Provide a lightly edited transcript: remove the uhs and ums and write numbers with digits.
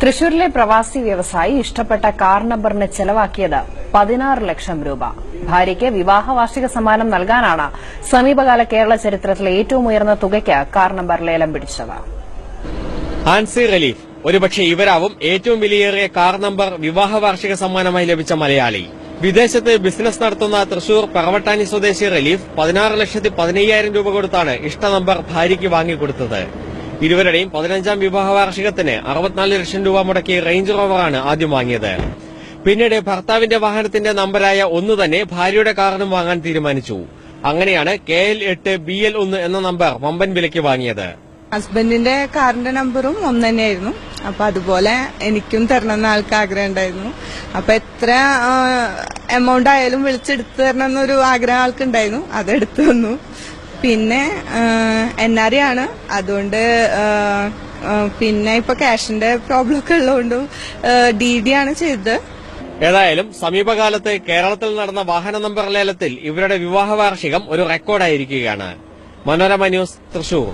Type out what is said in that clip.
തൃശൂരിലെ പ്രവാസി വ്യവസായി ഇഷ്ടപ്പെട്ട കാർ നമ്പറിന് ചെലവാക്കിയത് 16 ലക്ഷം രൂപ. ഭാര്യയ്ക്ക് വിവാഹ വാർഷിക സമ്മാനം നൽകാനാണ് സമീപകാല കേരള ചരിത്രത്തിലെ ഏറ്റവും ഉയർന്ന തുകയ്ക്ക് കാർ നമ്പർ ലേലം പിടിച്ചത്. ആൻസി റിലീഫ് ഒരുപക്ഷെ ഇവരാവും ഏറ്റവും വിലയേറിയ കാർ നമ്പർ വിവാഹ വാർഷിക സമ്മാനമായി ലഭിച്ച മലയാളി. വിദേശത്ത് ബിസിനസ് നടത്തുന്ന തൃശൂർ പറവട്ടാനി സ്വദേശി റിലീഫ് 16,15,000 രൂപ കൊടുത്താണ് ഇഷ്ട നമ്പർ ഭാര്യയ്ക്ക് വാങ്ങിക്കൊടുത്തത്. ഇരുവരുടെയും 15ാം വിവാഹ വാർഷികത്തിന് 64 ലക്ഷം രൂപ മുടക്കി റേഞ്ച് റോവറാണ് ആദ്യം വാങ്ങിയത്. പിന്നീട് ഭർത്താവിന്റെ വാഹനത്തിന്റെ നമ്പരായ 1 തന്നെ ഭാര്യയുടെ കാറിനും വാങ്ങാൻ തീരുമാനിച്ചു. അങ്ങനെയാണ് KL8 BL1 എന്ന നമ്പർ വമ്പൻ വിലയ്ക്ക് വാങ്ങിയത്. ഹസ്ബൻഡിന്റെ കാറിന്റെ നമ്പറും 1 തന്നെയായിരുന്നു. അപ്പൊ അതുപോലെ എനിക്കും തരണമെന്ന് ആൾക്ക് ആഗ്രഹം ഉണ്ടായിരുന്നു. അപ്പൊ എത്ര എമൗണ്ട് ആയാലും വിളിച്ചെടുത്ത് തരണം എന്നൊരു ആഗ്രഹം ആൾക്കുണ്ടായിരുന്നു. അതെടുത്തു തന്നു. പിന്നെ NRI ആണ്, അതുകൊണ്ട് പിന്നെ ഇപ്പൊ ക്യാഷിന്റെ പ്രോബ്ലം ഒക്കെ ഉള്ളതുകൊണ്ട് DD ആണ് ചെയ്തത്. ഏതായാലും സമീപകാലത്ത് കേരളത്തിൽ നടന്ന വാഹന നമ്പർ ലേലത്തിൽ ഇവരുടെ വിവാഹ വാർഷികം ഒരു റെക്കോർഡായിരിക്കുകയാണ്. മനോരമ ന്യൂസ്, തൃശൂർ.